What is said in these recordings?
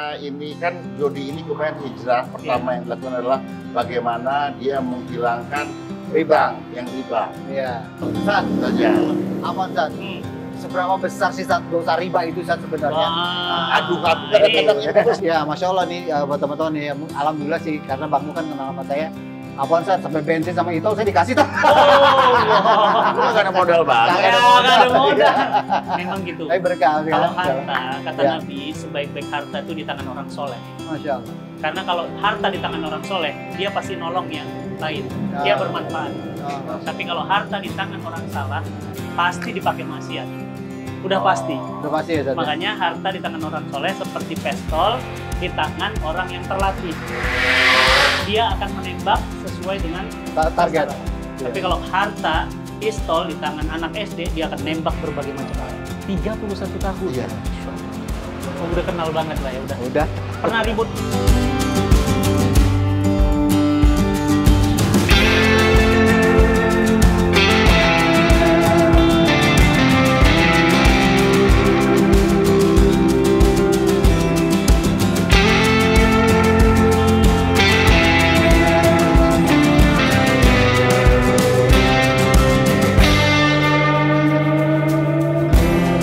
Ini kan Jody ini kemarin hijrah pertama yang dilakukan adalah bagaimana dia menghilangkan riba yang riba. Iya. Ustaz, Saja. apa Ustaz? Seberapa besar sih Ustaz dosa riba itu Ustaz sebenarnya? Aduh, kadang-kadang itu. Ya, Masya Allah nih buat teman-teman nih, alhamdulillah sih karena Bang Mu kan kenal sama saya. Apaan Ustaz, sampai bensin sama itu saya dikasih tuh. Nggak ada modal banget. Nggak ada modal. Memang gitu. Tapi berkah. Kalau harta, kata Ya. Nabi, sebaik-baik harta itu di tangan orang soleh. Masya Allah. Karena kalau harta di tangan orang soleh, dia pasti nolong yang lain. Dia bermanfaat. Tapi kalau harta di tangan orang salah, pasti dipakai maksiat. Udah pasti. Udah pasti ya Ustaz. Makanya harta di tangan orang soleh seperti pistol di tangan orang yang terlatih. Dia akan menembak sesuai dengan Target. Tapi kalau harta pistol di tangan anak SD, dia akan nembak berbagai macam hal. 31 tahun. Iya. Oh, udah kenal banget lah ya, udah. Udah. Pernah ribut.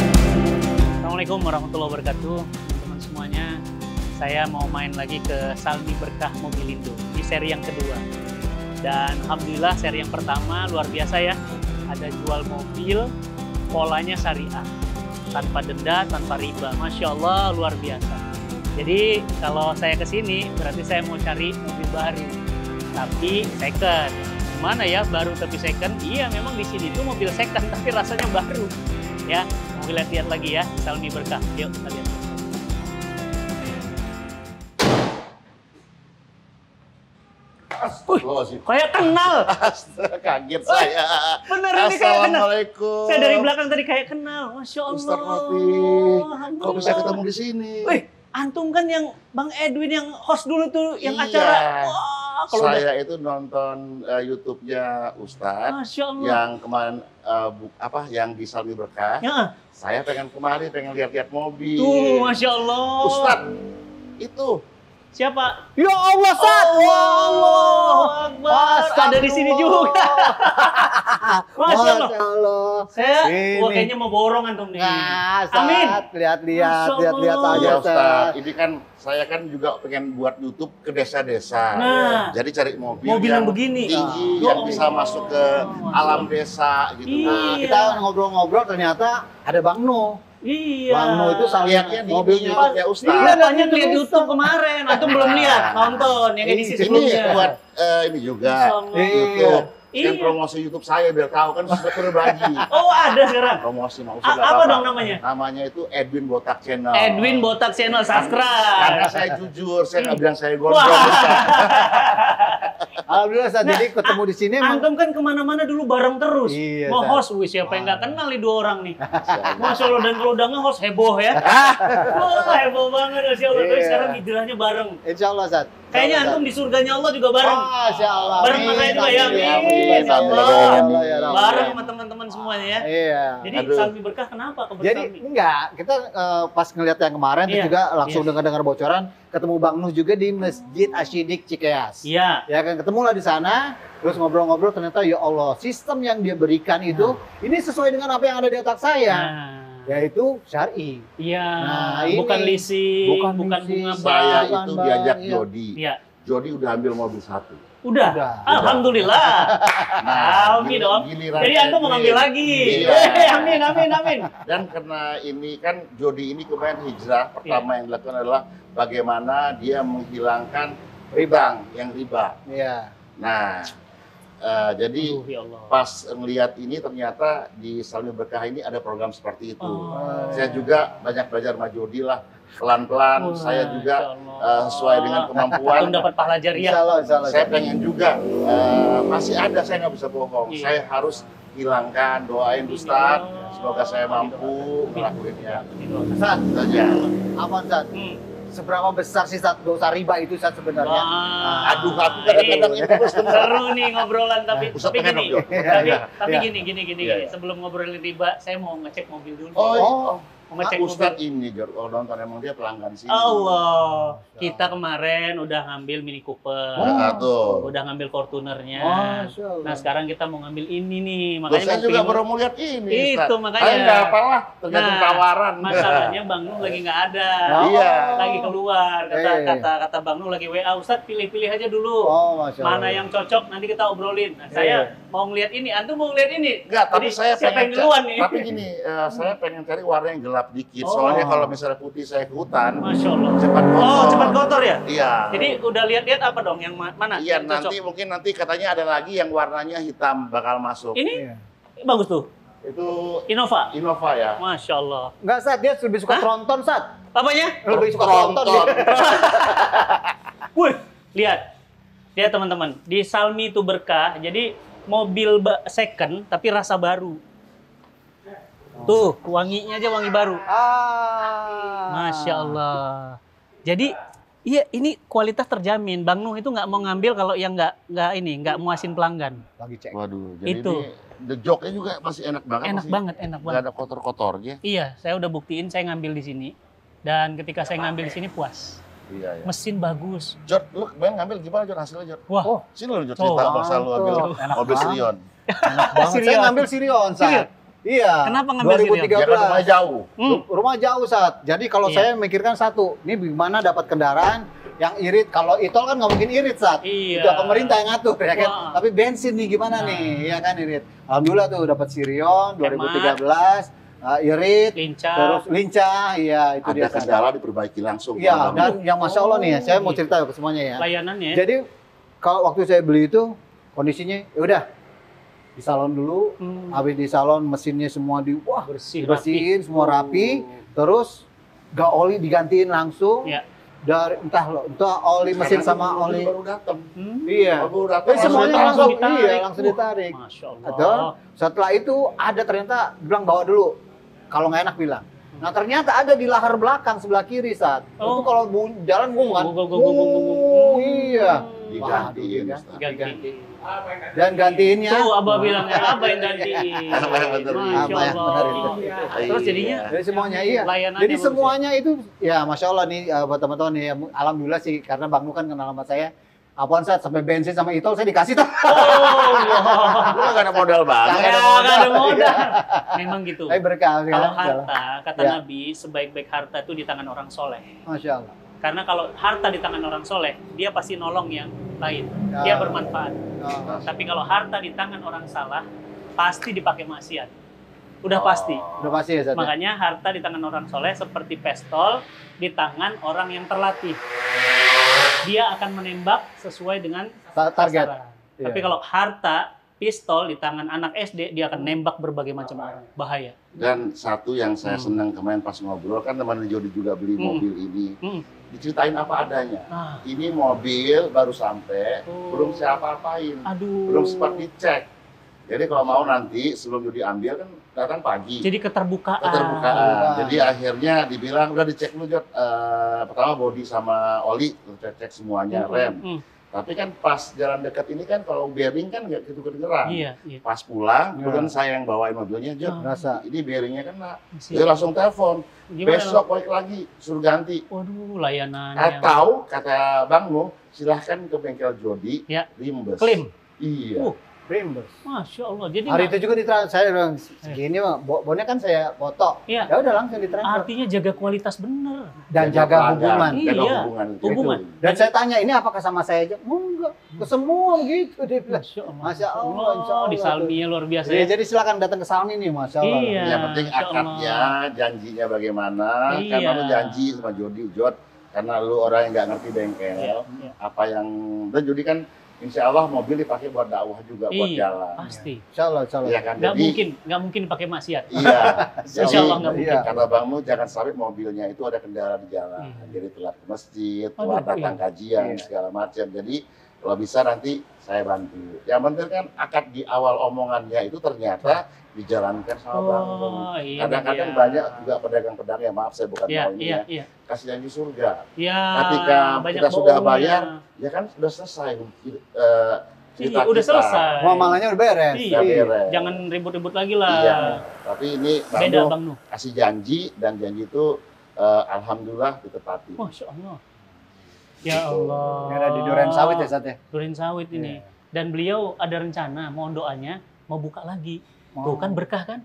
Assalamualaikum warahmatullahi wabarakatuh, teman-teman semuanya. Saya mau main lagi ke Salmi Berkah Mobilindo di seri yang kedua. Dan alhamdulillah seri yang pertama luar biasa ya. Ada jual mobil, polanya syariah, tanpa denda, tanpa riba. Masya Allah luar biasa. Jadi kalau saya ke sini berarti saya mau cari mobil baru, tapi second. Gimana ya baru tapi second? Iya memang di sini tuh mobil second tapi rasanya baru. Ya, mau lihat-lihat lagi ya, Salmi Berkah. Yuk, kita lihat. Astagfirullahaladzim. Kayak kenal. Kaget saya. Bener ini kayak kenal. Assalamualaikum. Saya dari belakang tadi kayak kenal. Masya Allah. Ustaz Mati. Kok bisa ketemu di sini? Wih, antum kan yang Bang Edwin yang host dulu tuh, yang Iya. acara. Wah, kalau Saya itu nonton YouTube-nya Ustadz Masya Allah. yang kemarin yang di Salmi Berkah. Ya, Saya pengen lihat-lihat mobil. tuh Masya Allah. Ustadz, itu Siapa? Ya Allah Ustaz. Allahu Akbar. Ada di sini juga. Masya Allah. Allah. Saya, Ini. wah kayaknya mau borong antum nih. Nah, Amin. Ustaz, lihat-lihat, Masya lihat-lihat Allah. aja ya Ustaz. Ustadz. Ini kan saya kan juga pengen buat YouTube ke desa-desa. Nah. Jadi cari mobil Yang begini. tinggi, Ah. yang bisa masuk ke alam desa gitu. Iya. Nah, kita ngobrol-ngobrol ternyata ada Bang Nu. Iya. Bang Nu itu Lihatnya di mobilnya. YouTube ya Ustadz. Iya, banyak lihat YouTube kemarin. Antum belum lihat, nonton yang edisi Ini sebelumnya. buat ini juga Masya Allah. YouTube. Kan Iya. promosi YouTube saya biar tahu kan sudah berbagi. Oh, ada sekarang. Promosi mau usah nggak Apa apa-apa. dong namanya? Namanya itu Edwin Botak Channel. Edwin Botak Channel, subscribe. Karena saya jujur, saya nggak bilang saya gondrong. Wah. Ustaz. Alhamdulillah Ustaz, Nah, jadi ketemu di sini emang. Antum kan kemana-mana dulu bareng terus. Iya, Mau Ustaz. host, wih siapa yang nggak kenal nih dua orang nih. Masya Allah, dan kalau udah nge-host heboh ya. Wah, heboh banget Masya Allah. Tapi Iya. sekarang hijrahnya bareng. Insya Allah Ustaz. Kayaknya antum di surganya Allah juga bareng. Masya Allah. Bareng sama saya juga ya. Amin, Amin. amin, Insya amin, Allah. amin, ya Rabbal Bareng alamin. sama teman-teman semuanya ya. Iya. Jadi Aduh. Salmi Berkah kenapa ke Jadi Salmi? enggak, kita pas ngeliat yang kemarin Iya. itu juga langsung Iya. dengar bocoran ketemu Bang Nuh juga di Masjid Asyidik Cikeas. Iya. Ya kan ketemu lah di sana, terus ngobrol-ngobrol ternyata ya Allah, sistem yang dia berikan itu ini sesuai dengan apa yang ada di otak saya, Nah, yaitu syar'i. iya. Nah, ini. Bukan leasing, Bukan bukan leasing. bunga Saya bank. Bukan, itu Bang, diajak iya. Jody. Iya. Jody udah ambil mobil satu. Udah. Udah. Alhamdulillah. Nah, Amin dong. giliran Jadi antum mau ngambil lagi. Iya. Amin, amin, amin. Dan karena ini kan Jody ini kemarin hijrah pertama yang dilakukan adalah bagaimana dia menghilangkan riba yang riba. Iya. Nah, jadi Aduh, ya Allah. pas ngelihat ini ternyata di Salmi Berkah ini ada program seperti itu. Oh. Saya juga banyak belajar sama Jody lah, pelan-pelan. Wah, Saya juga Insya Allah. sesuai dengan kemampuan. Antum dapat pahala Insya jariah. Allah, insya Allah. Saya pengen juga masih ada, saya nggak bisa bohong. Iya. Saya harus hilangkan, doain Ustadz. Semoga saya mampu ngelakuinnya. Ustaz, Saja. apa Ustaz? Seberapa besar sih Ustaz dosa riba itu Ustaz sebenarnya? Wah, Aduh, aku kadang-kadang ini itu seru nih ngobrolan Ustaz tapi pengen gini, dong, tapi Iya. gini Iya. sebelum ngobrolin riba, saya mau ngecek mobil dulu. Oh, Oh, ngecek Ustadz ini, Jor, kalau nonton emang dia pelanggan sini. Allah, kita kemarin udah ngambil Mini Cooper, Tuh. udah ngambil Fortunernya. Masya Allah. Nah sekarang kita mau ngambil ini nih, Loh, makanya saya mau juga pilih- baru mau lihat ini. Itu, Ustadz. makanya. Saya nggak apalah, tergantung Nah, tawaran. Masalahnya Bang Nuh lagi nggak ada, Iya. lagi keluar. Iya. Kata Bang Nuh lagi WA, Ustadz pilih-pilih aja dulu. Oh, Masya Allah. Mana yang cocok nanti kita obrolin. Nah, saya mau ngeliat ini, antum mau ngeliat ini. Enggak, tapi Jadi, saya siapa yang pengen duluan nih? Tapi gini, saya pengen cari warna yang gelap dikit. Oh. Soalnya kalau misalnya putih saya ke hutan, Masya Allah. cepat kotor. Oh, cepat kotor ya? Iya. Jadi udah lihat-lihat apa dong yang mana? Iya, yang cocok? nanti mungkin katanya ada lagi yang warnanya hitam bakal masuk. Ini Iya. bagus tuh, Itu Innova. Innova ya. Masya Allah. Enggak, Sat, dia lebih suka Hah? tronton, Sat. Apanya? Lebih suka tronton. dia. Wih, lihat teman-teman. Di Salmi itu berkah. Jadi mobil second tapi rasa baru. Tuh, wanginya aja wangi baru. Masya Allah. Jadi iya ini kualitas terjamin. Bang Nuh itu nggak mau ngambil kalau yang nggak muasin pelanggan. Lagi cek. Waduh, jadi Itu. ini the joknya juga masih enak banget. Enak masih banget, enak nggak banget. ada kotor-kotornya. Iya, saya udah buktiin saya ngambil di sini. Dan ketika saya ngambil di sini puas. Iya, iya. Mesin bagus. Jod, lu kemarin ngambil gimana Jod hasilnya Jod? Wah, Oh, Sini lu Jod cerita Oh, masa lu ambil enak mobil banget. Sirion. enak banget. Saya Sirion. ngambil Sirion, Sirion? Sat. Iya. Kenapa ngambil Sirion? 2013. Ya kan rumahnya jauh. Rumah jauh, Sat. Jadi kalau Iya. saya mikirkan satu, ini gimana dapat kendaraan yang irit. Kalau Itol kan nggak mungkin irit, Sat. Iya. Itu pemerintah yang ngatur, ya kan. Wah. Tapi bensin nih gimana Nah. nih, ya kan irit. Alhamdulillah tuh dapat Sirion 2013, irit, lincah. terus lincah, iya itu Ada dia. Sat. kendala diperbaiki langsung. Iya, dan yang Masya Allah nih, saya mau gitu. cerita ke semuanya ya. Layanannya. Jadi kalau waktu saya beli itu kondisinya ya udah di salon dulu, habis di salon mesinnya semua bersih, dibersihin, semua rapi, terus gak oli digantiin langsung. Iya. Dari entah oli mesin sama oli. baru datang. Iya. Baru datang. Jadi semuanya langsung langsung ditarik. iya, langsung ditarik. Masya Allah. Atau setelah itu ada ternyata bilang bawa dulu. Kalau nggak enak bilang. Nah ternyata ada di lahar belakang sebelah kiri saat Oh. itu kalau jalan bung kan. Iya. Digantiin. Waduh, Ustaz. Ganti. Dan gantiinnya. Tuh Abah bilang Abah yang gantiin. Abah yang bener. Masya Abah yang bener itu. Allah. Terus jadinya Jadi semuanya iya. layanannya Jadi bagus semuanya itu ya Masya Allah nih buat teman-teman nih. Alhamdulillah sih karena Bang Nu kan kenal sama saya. Apaan saat sampai bensin sama Itol saya dikasih tuh. Oh, Lu nggak ada modal banget. Nggak ada nggak ada modal. modal. Memang gitu. Tapi berkah. Kalau harta, kata Ya. Nabi, sebaik-baik harta itu di tangan orang soleh. Masya Allah. Karena kalau harta di tangan orang soleh, dia pasti nolong yang lain. Ya. Dia bermanfaat. Oh, Tapi kalau harta di tangan orang salah, pasti dipakai maksiat. Udah pasti. udah pasti ya Zat. Makanya harta di tangan orang soleh seperti pistol di tangan orang yang terlatih. Dia akan menembak sesuai dengan Target. sasaran. Iya. Tapi kalau harta pistol di tangan anak SD, dia akan nembak berbagai macam orang. Bahaya. Dan satu yang saya senang kemarin pas ngobrol kan teman Jody juga beli mobil ini. Diceritain apa adanya. Nah, Ini mobil baru sampai, Oh. belum saya apa-apain, aduh. belum sempat dicek. Jadi kalau mau nanti sebelum Jody ambil kan datang pagi. Jadi keterbukaan. Keterbukaan. Jadi akhirnya dibilang udah dicek dulu Jod. Pertama bodi sama oli, cek semuanya, rem. Tapi kan pas jalan dekat ini kan kalau bearing kan nggak gitu kedengeran. Iya, iya. Pas pulang, Ya. kemudian saya yang bawain mobilnya, Jod. Rasa. Ini bearingnya kena. Masih- Dia langsung telepon. Gimana? Besok balik lagi, suruh ganti. Waduh, layanan. Atau kata Bang Nu, silahkan ke bengkel Jody, Ya. rimbes. Klaim. Iya. Reimburse. Masya Allah. Jadi Hari nggak- itu juga saya bilang segini mah bonnya kan saya foto. Iya. Ya udah langsung ditransfer artinya jaga kualitas bener. dan jaga hubungan. Iya. Jaga hubungan. Hubungan. Gitu. Dan saya tanya ini apakah sama saya aja? Enggak, ke semua begitu dia bilang. Masya Allah. Masya Allah, insya Allah. Di Salminya luar biasa Ya, ya. jadi silakan datang ke Salmi nih, Masya Allah. Iya. Yang penting Masya Allah. akadnya, janjinya bagaimana. Iya. Karena lu janji sama Jody, Jod. Karena lu orang yang nggak ngerti bengkel. Iya, iya. Apa yang, dan Jody kan insya Allah mobil dipakai buat dakwah juga, buat Iya, jalan. pasti. Insya Allah, insya Allah. Iya kan? Nggak Jadi, nggak mungkin pakai maksiat. iya. Insya Allah nggak Jadi, mungkin. kata Bang Nu, jangan sampai mobilnya itu ada kendala di jalan. Iya. Jadi telat ke masjid, Aduh, telat datang iya. kajian, Iya. segala macam. Jadi kalau bisa nanti saya bantu. Yang penting kan akad di awal omongannya itu ternyata dijalankan sama Bang Nu. Oh, iya. Kadang-kadang iya. banyak juga pedagang-pedagang, ya maaf saya bukan Iya, mau ini iya, ya, iya. kasih janji surga. Iya. Ketika banyak kita sudah bohongnya. bayar, ya kan sudah selesai cerita Udah kita. selesai. Muamalahnya udah beres. Iya. Udah beres. Jangan ribut-ribut lagi lah. Iya. Tapi ini Bang Beda Nuh Bang Nuh. kasih janji dan janji itu alhamdulillah ditepati. Masya Allah. Ya Allah. Ini ada di Duren Sawit ya, Sat ya? Duren Sawit ini. Dan beliau ada rencana, mohon doanya, mau buka lagi. Tuh kan berkah kan?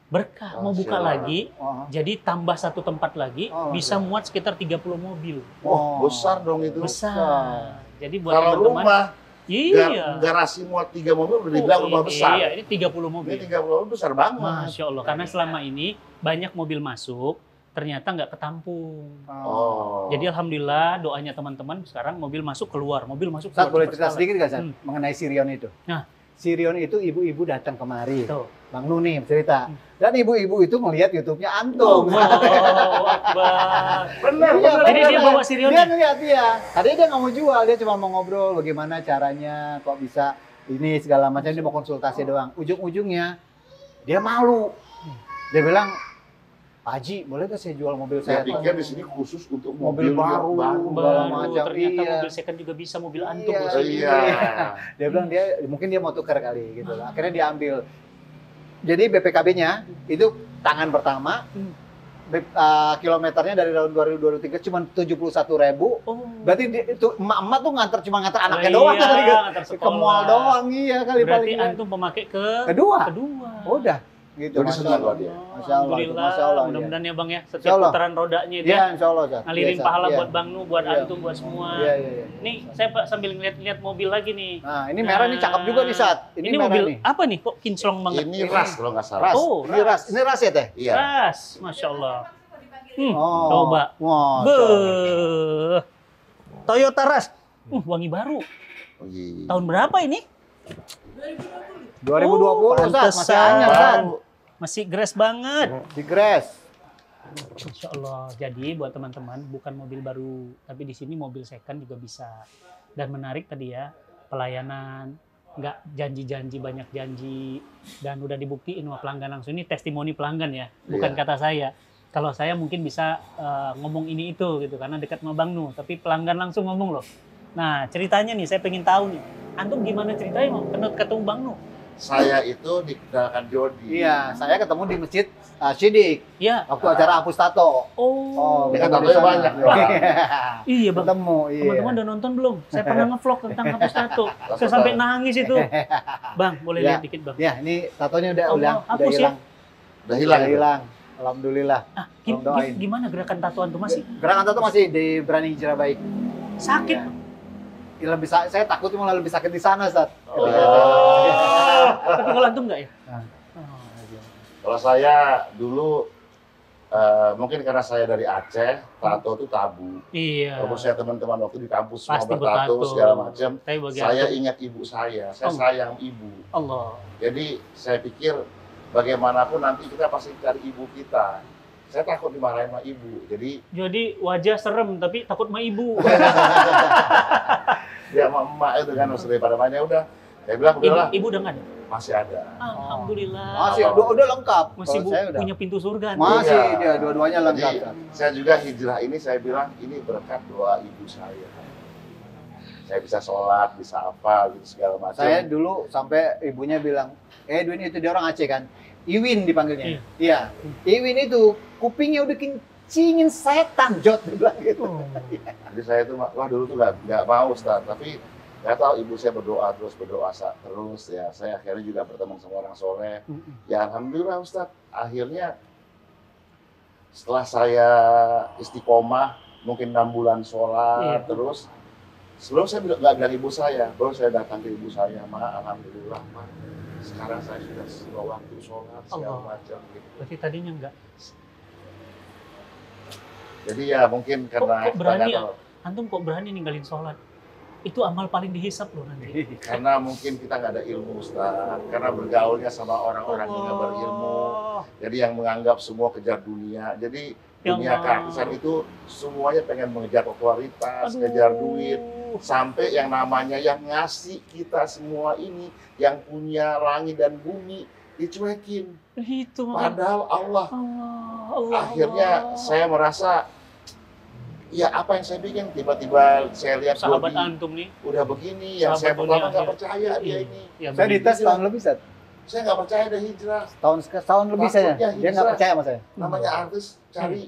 Berkah, mau buka Masya Allah. lagi. Oh. Jadi tambah satu tempat lagi, Oh, bisa muat sekitar 30 mobil. Wah, besar dong itu. Besar. Jadi buat Kalau teman-teman. rumah Iya. garasi muat 3 mobil udah dibilang rumah besar. Iya, ini 30 Ini mobil. 30 mobil besar banget. Masya Allah, karena selama ini banyak mobil masuk, ternyata nggak ketampung. Oh. Jadi alhamdulillah doanya teman-teman sekarang mobil masuk keluar, mobil masuk Sat, keluar. boleh cepet cerita sekali. sedikit nggak, Sat? Hmm. Mengenai Sirion itu. Nah. Sirion itu ibu-ibu datang kemari. Tuh. Bang Nuh nih cerita. Dan ibu-ibu itu melihat YouTube-nya Antum. Allahu Akbar. Benar, Iya, benar. Jadi dia bawa Sirion. Dia ngeliat dia. Tadinya dia nggak mau jual, dia cuma mau ngobrol bagaimana caranya, kok bisa ini segala macam. Dia mau konsultasi doang. Ujung-ujungnya dia malu. Dia bilang, Pak Haji, boleh nggak saya jual mobil Saya saya? pikir di sini khusus untuk Mobil baru. Baru, macam, ternyata iya. mobil second juga bisa, mobil antum. Iya, bos. Iya. Dia bilang mungkin dia mau tukar kali gitu lah. Akhirnya dia ambil. Jadi BPKB-nya itu tangan pertama. Kilometernya dari tahun 2023 cuma 71.000. Oh. Berarti itu emak-emak tuh cuma nganter anaknya Iya, doang kali kan. ngantar Ke sekolah. mall doang iya kali Berarti paling. antum pemakai Kedua. kedua. Udah gitu. Jadi Masya senang Allah. loh dia. Masya Allah, Alhamdulillah. Masya Allah, Mudah-mudahan ya Bang ya, Insya setiap Allah. putaran rodanya itu Iya, ya, Insya Allah. Sat. ngalirin Iya, Sat. pahala Iya. buat Bang Nu, buat Iya. antum, buat semua. Iya, iya, iya. Nih, saya Pak sambil ngeliat-ngeliat mobil lagi nih. Nah, ini merah nih cakep juga nih, Sat. Ini merah mobil nih. apa nih? Kok kinclong banget? Ini ras kalau nggak salah. Ras. Oh, Ini ras. Ini ras ya, Teh? Iya. Ras, Masya Allah. Oh. Coba. Wah. Beuh. Toyota Ras. Wangi baru. Oh, iya. Tahun berapa ini? 2020, Sat. Masih pantesan. anyar, Sat. Masih grass banget. Di Grass. Insya Allah. Jadi buat teman-teman bukan mobil baru, tapi di sini mobil second juga bisa. Dan menarik tadi ya, pelayanan, nggak janji-janji banyak janji, dan udah dibuktiin sama pelanggan langsung. Ini testimoni pelanggan ya, bukan Iya. kata saya. Kalau saya mungkin bisa ngomong ini itu gitu karena dekat sama Bang Nu, tapi pelanggan langsung ngomong loh. Nah ceritanya nih, saya pengen tahu nih, antum gimana ceritanya ketemu Bang Nu? Saya itu dikenalkan Jody. Iya, saya ketemu di Masjid Siddiq Ya. waktu acara hapus tato. Oh. Dia kan ketemu di tatonya sana. banyak, Bang. Iya Bang. Ketemu, iya. Teman-teman udah nonton belum? Saya pernah ngevlog tentang hapus tato. Saya sampai nangis itu. Bang, boleh Ya. lihat dikit Bang. Ya, ini tatonya udah Allah, udah hapus ya? hilang. Udah hilang. Udah itu. hilang. Alhamdulillah. Ah, Tolong doain. gimana gerakan tatoan tuh masih Gerakan tato masih di Berani Hijrah Baik. sakit? Ya. Ya, saya takut malah lebih sakit di sana, Ustaz. Oh. Tapi kalau antum nggak ya? Nah. Oh, iya. Kalau saya dulu mungkin karena saya dari Aceh, tato itu tabu. Iya. Kalau saya teman-teman waktu di kampus semua Pasti bertato bertato. segala macam, Tapi bagi saya antum, ingat ibu saya Oh. sayang ibu. Allah. Jadi saya pikir bagaimanapun nanti kita pasti cari ibu kita. Saya takut dimarahin sama ibu. Jadi wajah serem tapi takut sama ibu. Ya sama emak itu kan harus daripada banyak udah. Saya bilang udahlah, Ibu udah nggak ada? masih ada. Alhamdulillah. Masih udah lengkap. Masih Kalau saya udah. punya pintu surga. nih. Masih Iya. dia dua-duanya lengkap. Jadi Ustaz. saya juga hijrah ini saya bilang ini berkat doa ibu saya. Saya bisa sholat, bisa apa gitu segala macam. Saya dulu sampai ibunya bilang, Edwin itu dia orang Aceh kan, Iwin dipanggilnya. Iya. Iwin itu kupingnya udah kencingin setan, Jot dia bilang gitu. Oh. Jadi saya itu wah dulu tuh nggak mau Ustaz, tapi nggak tahu ibu saya berdoa terus ya. Saya akhirnya juga bertemu sama orang soleh. Ya alhamdulillah Ustaz, akhirnya setelah saya istiqomah mungkin 6 bulan sholat Iya. terus sebelum saya nggak bilang ibu saya, baru saya datang ke ibu saya, Ma, alhamdulillah Ma, sekarang saya sudah sebuah waktu sholat segala Allah. macam gitu. Berarti tadinya enggak. Jadi ya mungkin karena kok berani kita nggak ya? tahu. Antum kok berani ninggalin sholat? Itu amal paling dihisap loh nanti. Karena mungkin kita nggak ada ilmu Ustaz, karena bergaulnya sama orang-orang yang nggak berilmu, jadi yang menganggap semua kejar dunia. Jadi Ya dunia Allah. keartisan itu semuanya pengen mengejar popularitas, Aduh. ngejar duit, sampai yang namanya yang ngasih kita semua ini, yang punya langit dan bumi dicuekin. Itu makanya. Padahal Allah. Allah. Akhirnya saya merasa Ya apa yang saya bikin, tiba-tiba saya lihat Sahabat Dodi antum nih. udah begini, yang Sahabat saya pertama dunia nggak akhir. percaya dia ini. Ya, Saya dites tahun lebih, Ustaz. Saya nggak percaya dia hijrah. Tahun lebih saya. Takutnya Dia nggak hijrah. percaya sama saya. Namanya artis, cari.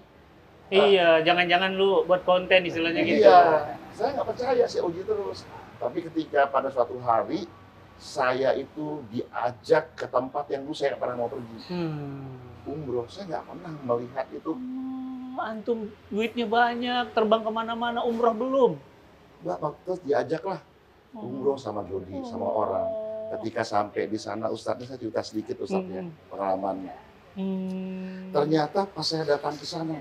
Iya, jangan-jangan lu buat konten istilahnya gitu. Iya, saya nggak percaya, saya uji terus. Tapi ketika pada suatu hari, saya itu diajak ke tempat yang dulu saya nggak pernah mau pergi. Umroh, saya nggak pernah melihat itu. Antum duitnya banyak, terbang kemana-mana, umroh belum? Mbak, terus diajaklah umroh sama Jody, sama orang. Ketika sampai di sana, Ustadznya saya cerita sedikit Ustadznya, pengalamannya. Ternyata pas saya datang ke sana,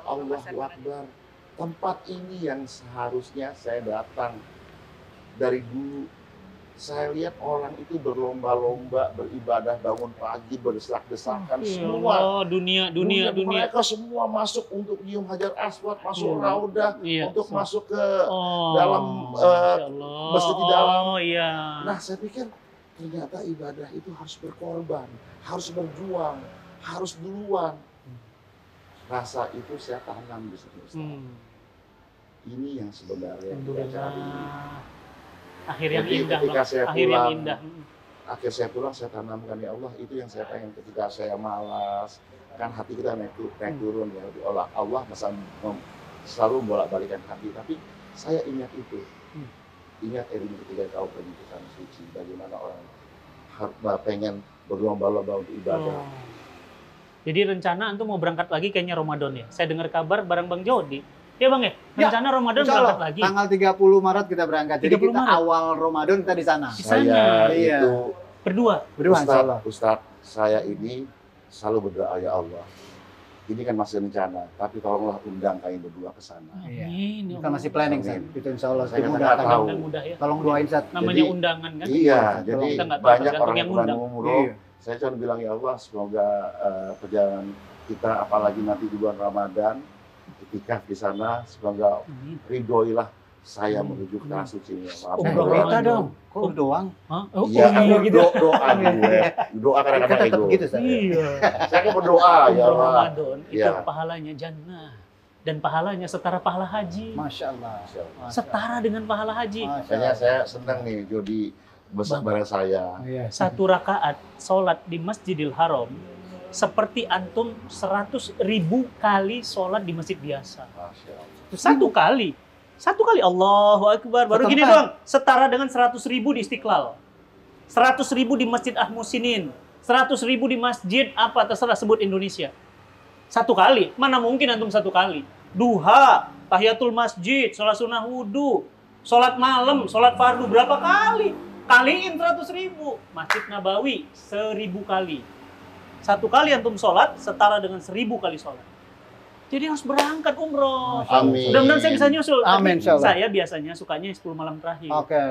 Allahu Akbar, tempat ini yang seharusnya saya datang dari dulu. Saya lihat orang itu berlomba-lomba, beribadah, bangun pagi, berdesak-desakan, semua. Dunia. Mereka semua masuk untuk nyium Hajar Aswad, masuk Raudah, untuk masuk ke dalam masjid di dalam. Nah, saya pikir ternyata ibadah itu harus berkorban, harus berjuang, harus duluan. Rasa itu saya tanam di situ. Ini yang sebenarnya saya cari. Akhir yang Jadi, indah, ketika Bang. saya Akhir yang pulang, indah. Akhir saya pulang, saya tanamkan, ya Allah, itu yang saya pengen ketika saya malas. Kan hati kita naik turun ya. Allah masa selalu bolak-balikan hati. Tapi saya ingat itu. Ingat ilmu ketika kau pergi ke tanah suci. Bagaimana orang pengen berlomba-lomba untuk ibadah. Jadi rencana antum mau berangkat lagi kayaknya Ramadan ya? Saya dengar kabar bareng Bang Jody. Ya Bang ya? Rencana Ramadan berangkat lagi. Tanggal 30 Maret kita berangkat. Jadi kita Maret. awal Ramadan kita di sana. Saya itu berdua Ustadz, saya ini selalu berdoa, ya Allah. Ini kan masih rencana, tapi tolonglah undang kalian berdua ke sana. Iya. Ini Kita masih planning, Sat. Itu insya Allah. Saya Mudah, nggak tahu. mudah ya. Tolong doain, Sat. Namanya Jadi, undangan kan? Iya, Tolong. jadi Kita nggak tahu, banyak tergantung orang yang yang undang. umroh. Iya. Saya cuma bilang, ya Allah, semoga perjalanan kita, apalagi nanti di bulan Ramadan, ketika di sana, semoga ridhoilah saya menuju ke tanah suci ini. Umroh kita dong. Kok doang? Hah? Oh, Iya, iya gitu. doa gue. Doa kadang-kadang Kan tetap ego. begitu, Sat. Iya. Saya kan berdoa, ya Umroh Allah. Ramadan itu Iya. pahalanya jannah. Dan pahalanya setara pahala haji. Masya Allah. Setara dengan pahala haji. Makanya saya senang nih Jody bersama saya. Iya. Satu rakaat sholat di Masjidil Haram seperti antum 100.000 kali sholat di masjid biasa. Masya Allah. Satu kali Allahu Akbar. Baru gini Setengah. doang. Setara dengan 100.000 di Istiqlal. 100.000 di Masjid Ahmusinin. 100.000 di masjid apa terserah sebut Indonesia. Satu kali. Mana mungkin antum satu kali. Duha, tahiyatul masjid, sholat sunnah wudhu, sholat malam, sholat fardu berapa kali? Kaliin 100.000. Masjid Nabawi 1.000 kali. Satu kali antum sholat setara dengan 1.000 kali sholat. Jadi harus berangkat umroh. Amin. Mudah-mudahan saya bisa nyusul. Amin, Tapi insyaallah. saya biasanya sukanya 10 malam terakhir. Oke.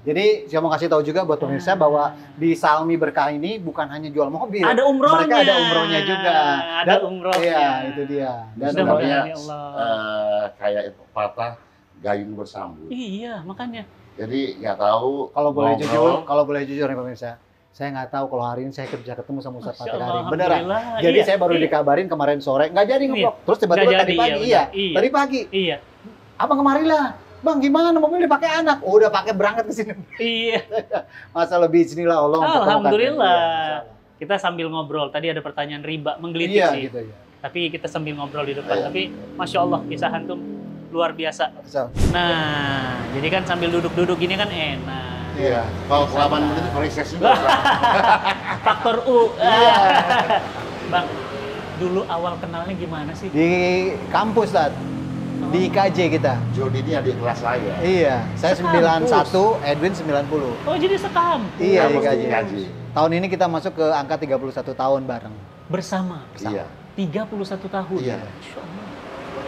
Jadi saya mau kasih tahu juga buat pemirsa bahwa di Salmi Berkah ini bukan hanya jual mobil. Ada umrohnya. Mereka ada umrohnya juga. Ada umrohnya. Iya, itu dia. Dan Sudah Sebenarnya mudah-mudahan, ya Allah. kayak patah gayung bersambut. Iya, makanya. Jadi nggak tahu. kalau boleh ngobrol. jujur nih pemirsa, saya nggak tahu kalau hari ini saya kerja ketemu sama Ustaz Masya Fatih Allah, Karim. Beneran. alhamdulillah. Jadi Iya, saya baru iya. dikabarin kemarin sore, nggak jadi ngeblok. Terus tiba-tiba Nggak tadi jadi, pagi, iya, iya. benar. Iya. Tadi pagi, Iya. abang kemarilah. Bang, gimana mobil dipakai anak? Oh, udah pakai berangkat ke sini. Iya. Masa lebih bismillah Allah. mempertemukan. Alhamdulillah. Iya, Kita sambil ngobrol. Tadi ada pertanyaan riba, menggelitik iya, sih. gitu ya. Tapi kita sambil ngobrol di depan. Tapi Masya Allah, kisah antum luar biasa. So, Nah, jadi kan sambil duduk-duduk gini kan enak. Iya. Kalau kelamaan begitu proses juga. Faktor U. Iya. Bang, dulu awal kenalnya gimana sih? di kampus, Tat. Di KJ kita. Jody ini adik kelas saya. Iya, saya Sekampus. 91, Edwin 90. Oh, jadi sekam. Iya, di Kampus KJ. Kaji. Tahun ini kita masuk ke angka 31 tahun bareng. Bersama. Iya. 31 tahun. Iya. Masya Allah.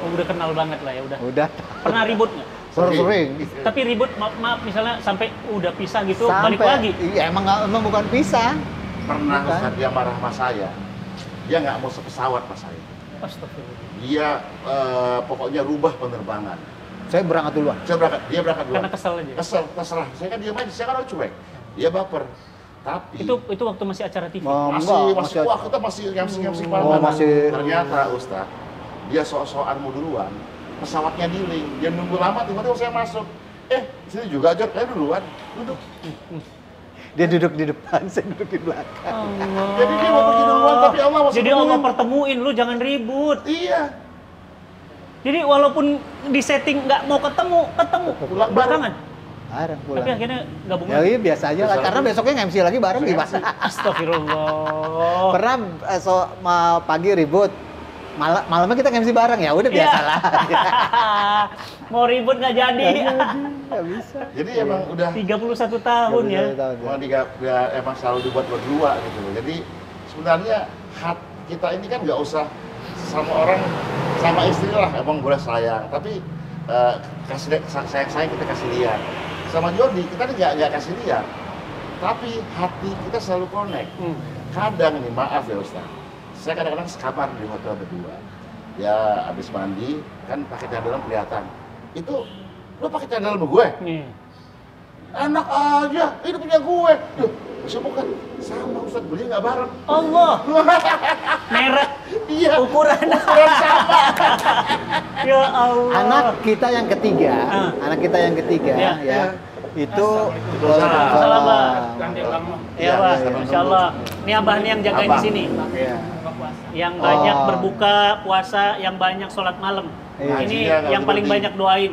Oh, udah kenal banget lah ya, udah. Udah Pernah ribut nggak? sering. Tapi ribut, maaf misalnya sampai udah pisah gitu, balik lagi. Iya, emang bukan pisah. Pernah Bukan. Ustaz dia marah sama saya. Dia nggak mau sepesawat sama saya. Astagfirullah. Dia pokoknya rubah penerbangan. Saya berangkat duluan. Dia berangkat duluan. Karena kesel aja. Kesel, terserah. Saya kan diam aja, saya kan orang cuek. Dia baper. Tapi Itu waktu masih acara TV. masih wah kita masih ngemsi Oh, masih. Ternyata Ustaz, dia sok-sokan mau duluan. pesawatnya dealing. Dia nunggu lama, tiba-tiba saya masuk. Sini juga aja, duluan, duduk. Dia duduk di depan, saya duduk di belakang. Allah. Jadi dia mau pergi duluan, tapi Allah masih Jadi Allah nungguin. pertemuin, lu jangan ribut. Iya. Jadi walaupun di setting nggak mau ketemu, Pulang belakangan. Bareng pulang. Tapi akhirnya gabungan. Ya iya biasa aja lah, karena besoknya nge-MC lagi bareng gimana? Astagfirullah. Pernah pagi ribut, malamnya kita nge-MC bareng ya udah biasa lah. Mau ribut nggak jadi. Nggak bisa. Jadi emang udah 31 tahun ya. emang selalu dibuat berdua gitu loh. Jadi sebenarnya kita ini kan nggak usah sama orang, sama istri lah emang boleh sayang, tapi sayang kita kasih lihat. Sama Jody kita nggak kasih lihat, tapi hati kita selalu connect. Kadang nih, maaf ya Ustaz, saya kadang-kadang sekamar di hotel berdua. Ya habis mandi kan pakai cadar dalam kelihatan. Itu lo pakai cadar dalam gue? Enak aja, ini punya gue. Duh, masih bukan sama Ustaz, beli nggak bareng. Allah. Merek. Iya. Ukuran sama. Ya Allah. Anak kita yang ketiga, Ya. ya. Itu Salam, Bang. Iya, Ya, Pak. iya, Masya Allah. Ini abah nih yang jagain di Abang. sini. Iya. Yang banyak Oh. berbuka puasa, yang banyak sholat malam. Iya. Ini Ngajinya nggak yang paling berhenti. banyak doain.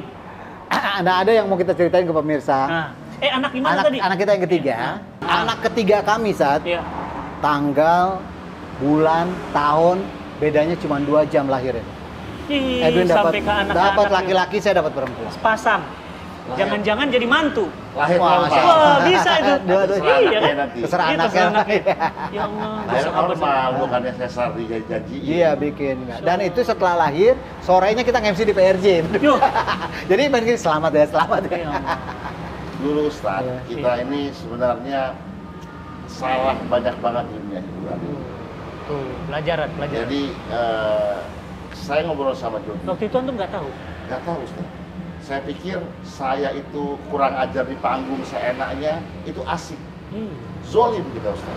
Ada yang mau kita ceritain ke pemirsa. Nah, anak gimana tadi? Anak kita yang ketiga, anak ketiga kami saat Iya. tanggal, bulan, tahun bedanya cuma 2 jam lahirnya. Ih, Edwin sampai ke anak-anak. dapat laki-laki, saya dapat perempuan. Sepasang. Jangan-jangan jadi mantu. Lahir Wah, normal. Masya Allah. Wah, bisa itu. Dua-duanya. Terserah Iya. anaknya nanti. Terserah Iya, anaknya. terserah anaknya. Ya Allah. Lahir dosa apa normal, sih? bukannya sesar dijanjiin. Iya bikin. Dan itu setelah lahir, sorenya kita nge-MC di PRJ. Yo. Jadi begini, selamat ya. Ya Allah. Dulu Ustaz, Iya. kita ini sebenarnya salah banyak banget ilmunya hiburan. Tuh, pelajaran. Jadi saya ngobrol sama Jody. Waktu itu antum nggak tahu. Nggak tahu Ustaz. Saya pikir saya itu kurang ajar di panggung seenaknya, itu asik. Zolim kita Ustaz.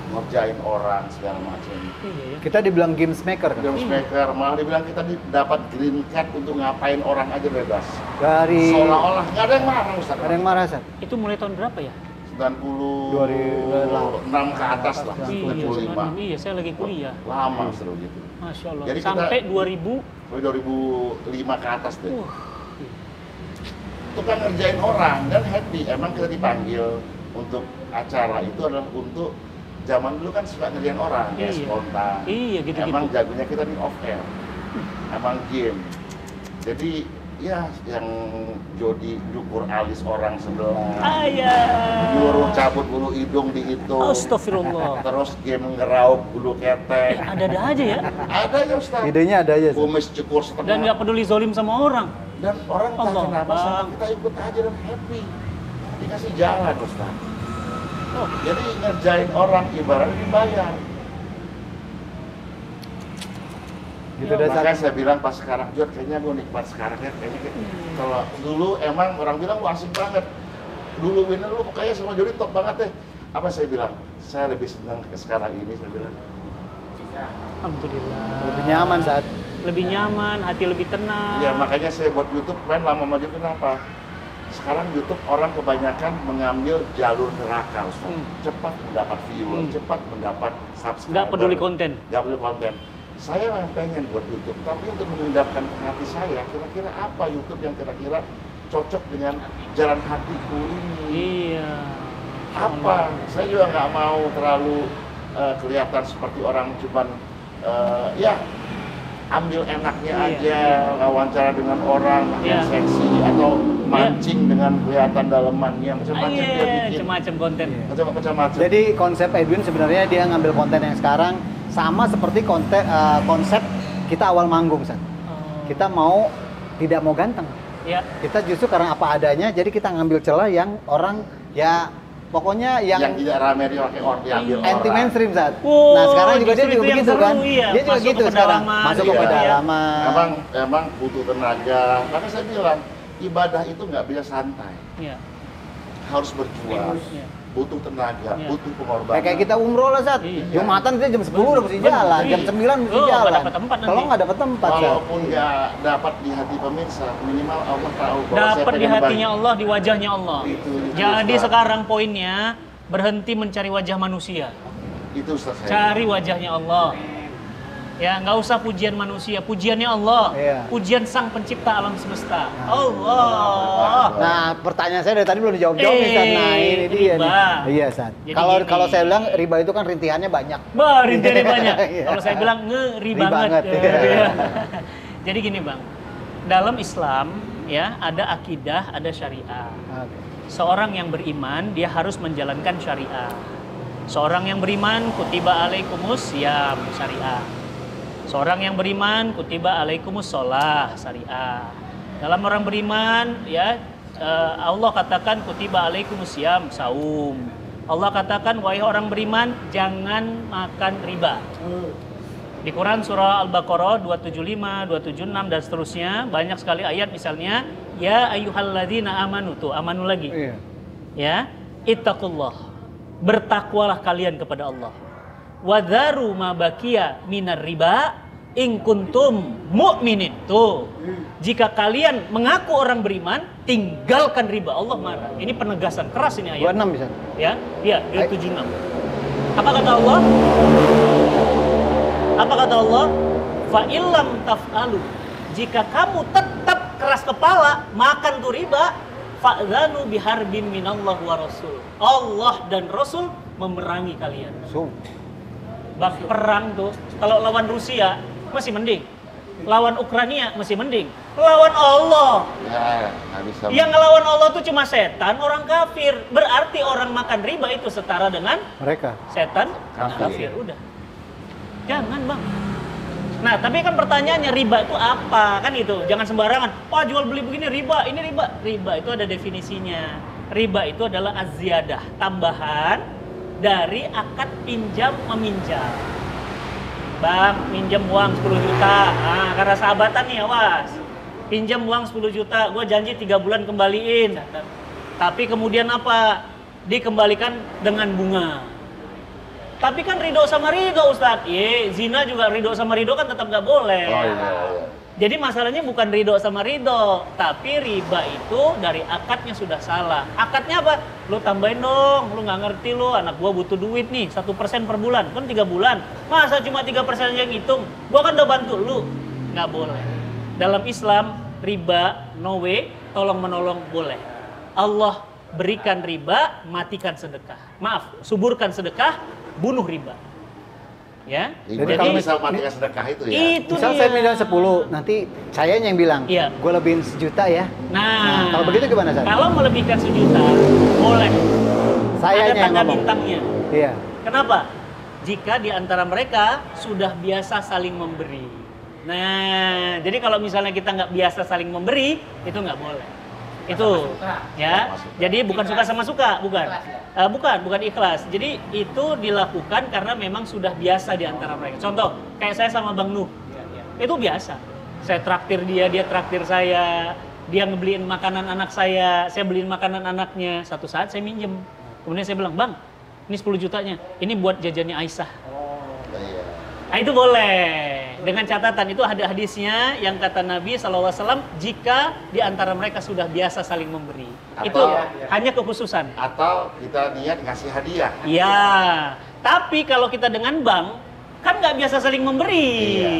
Ngerjain orang segala macam. Iya ya. Kita dibilang games maker kan? Games maker, malah dibilang kita dapat green card untuk ngapain orang aja bebas. Dari Seolah-olah nggak ada yang marah Ustaz. ada yang marah Sat? Itu mulai tahun berapa ya? 96 ke atas lah, Iya, 95. iya, saya lagi kuliah. Lama seru gitu. Masya Allah. Jadi Sampai kita- 2000. 2005 ke atas deh. Uh, Itu kan ngerjain orang dan happy. Emang kita dipanggil untuk acara itu adalah untuk zaman dulu kan suka ngerjain orang, ya Iya. spontan. Iya, gitu-gitu. Emang jagonya kita nih off air. Emang game. Jadi ya yang Jody dukur alis orang sebelah. Ayah. Nyuruh cabut bulu hidung dihitung. Astagfirullah. Terus game ngeraup bulu ketek. Ada-ada aja ya. Ada ya Ustaz. Idenya ada aja Sat. Kumis cukur setengah. Dan nggak peduli zolim sama orang. Dan orang entah Allah, kenapa sama Bang. kita ikut aja dan happy. Dikasih jalan Ustaz. Oh, Jadi ngerjain orang ibaratnya dibayar. Gitu Ya, dah Sat. Makanya saya bilang pas sekarang, Jod, kayaknya gue nikmat sekarang ya. Kayaknya kalau dulu emang orang bilang lu asik banget. Dulu winner lu kayaknya sama Jody top banget deh. Apa saya bilang? Saya lebih senang ke sekarang ini, saya bilang. alhamdulillah. Lebih nyaman Sat. Lebih nyaman, hati lebih tenang. Ya makanya saya buat YouTube main lama sama dia, kenapa? Sekarang YouTube orang kebanyakan mengambil jalur neraka, Ustaz. Cepat mendapat viewer, cepat mendapat subscriber. Nggak peduli konten. Nggak peduli konten. Saya memang pengen buat YouTube, tapi untuk mengindahkan hati saya, kira-kira apa YouTube yang kira-kira cocok dengan jalan hatiku ini? Iya. Apa? Saya juga nggak mau terlalu kelihatan seperti orang cuman ya ambil enaknya Iya, aja, wawancara dengan orang yang Iya. seksi atau mancing dengan kelihatan dalemannya macam-macam dia Iya, bikin. macam-macam konten. Macam-macam. Jadi konsep Edwin sebenarnya dia ngambil konten yang sekarang sama seperti konsep kita awal manggung Sat. Oh, Kita mau tidak mau ganteng. ya. Kita justru karena apa adanya, jadi kita ngambil celah yang orang ya pokoknya yang yang tidak rame dipakai orang diambil orang. anti mainstream Sat. Wow, Nah sekarang juga dia justru juga itu yang begitu seru, kan. iya. Dia juga Masuk gitu ke sekarang. pedalaman, Masuk ke iya. pedalaman. Emang butuh tenaga. Karena saya bilang ibadah itu nggak bisa santai. Iya. harus berjuang, butuh tenaga, Iya. butuh pengorbanan. Kayak kita umroh lah, Sat. Iya. Jumatan kita jam 10 udah mesti jalan, jam 9 mesti nggak jalan. dapat tempat nanti. Kalau nggak dapat tempat, Sat. Walaupun nggak dapat di hati pemirsa, minimal Allah tahu bahwa saya Dapat di pengen hatinya bagi. Allah, di wajahnya Allah. Itu Jadi Ustaz. sekarang poinnya berhenti mencari wajah manusia, Itu Ustaz saya. cari wajahnya Allah. Ya, nggak usah pujian manusia, pujiannya Allah. Iya. Pujian Sang Pencipta alam semesta. Allah. Nah, pertanyaan saya dari tadi belum dijawab-jawab nih, Sat. Nah, ini dia riba. nih. Iya, Sat. Jadi Kalau gini. kalau saya bilang riba itu kan rintihannya banyak. Bah, rintiannya banyak. Iya. Kalau saya bilang ngeri Ngeri banget. banget. Iya. Jadi gini, Bang. Dalam Islam ya ada akidah, ada syariah. Oke. Seorang yang beriman dia harus menjalankan syariah. Seorang yang beriman kutiba alaikumus syiyam syariah. Seorang yang beriman kutiba alaikumus sholah syariah. Dalam orang beriman ya Allah katakan kutiba alaikumus syiyam saum. Allah katakan wahai orang beriman jangan makan riba. Di Quran surah Al-Baqarah 275, 276 dan seterusnya banyak sekali ayat misalnya ya ayyuhalladzina amanu tuh amanu lagi. Iya. Ya, ittaqullah. Bertakwalah kalian kepada Allah. Wadharu ma baqiya minar riba in kuntum mu'minin. Tuh. Jika kalian mengaku orang beriman, tinggalkan riba. Allah marah. Ini penegasan keras ini ayat. 26 bisa. Ya, iya, 76. Apa kata Allah? Apa kata Allah? Fa illam taf'alu. Jika kamu tetap keras kepala makan tuh riba, fa'dzanu biharbin minallah wa rasul. Allah dan Rasul memerangi kalian. Bak perang tuh, kalau lawan Rusia masih mending. Lawan Ukraina masih mending. Lawan Allah. Ya, nggak bisa. Yang ngelawan Allah tuh cuma setan, orang kafir. Berarti orang makan riba itu setara dengan Mereka. setan, kafir. Udah. Jangan, Bang. Nah, tapi kan pertanyaannya riba itu apa? Kan itu. Jangan sembarangan. Wah, jual beli begini riba, ini riba. Riba itu ada definisinya. Riba itu adalah az-ziyadah, tambahan dari akad pinjam meminjam. Bang, minjam uang 10 juta. Nah, karena sahabatan nih, awas. Pinjam uang 10 juta, gue janji 3 bulan kembaliin. Tapi kemudian apa? Dikembalikan dengan bunga. Tapi kan ridho sama ridho, Ustadz. Zina juga ridho sama ridho kan tetap nggak boleh. Oh iya. Jadi masalahnya bukan ridho sama ridho, tapi riba itu dari akadnya sudah salah. Akadnya apa? Lu tambahin dong, lu nggak ngerti lu, anak gua butuh duit nih, 1% per bulan, kan 3 bulan. Masa cuma 3% yang hitung? Gua kan udah bantu lu. Nggak boleh. Dalam Islam, riba, no way, tolong menolong boleh. Allah berikan riba, matikan sedekah. Maaf, suburkan sedekah, bunuh riba. Ya. Jadi kalau bisa matikan sedekah itu ya. Itu Misal dia. saya minta 10, nanti saya yang bilang, Iya. gue lebihin 1 juta ya. Nah, Kalau begitu gimana, Sat? Kalau melebihkan 1 juta, boleh. Saya Ada yang tanda ngomong. bintangnya. Iya. Kenapa? Jika di antara mereka sudah biasa saling memberi. Nah, jadi kalau misalnya kita nggak biasa saling memberi, itu nggak boleh. Itu, ya. Jadi bukan suka sama suka, bukan. Bukan ikhlas. Jadi itu dilakukan karena memang sudah biasa di antara mereka. Contoh, kayak saya sama Bang Nuh, itu biasa. Saya traktir dia, dia traktir saya. Dia ngebeliin makanan anak saya beliin makanan anaknya. Satu saat saya minjem. Kemudian saya bilang, Bang, ini 10 jutanya. Ini buat jajannya Aisyah. Iya. Nah, itu boleh. Dengan catatan itu ada hadisnya yang kata Nabi SAW, jika di antara mereka sudah biasa saling memberi. Itu hanya kekhususan. Atau kita niat ngasih hadiah. Iya. Tapi kalau kita dengan bank, kan nggak biasa saling memberi. Iya.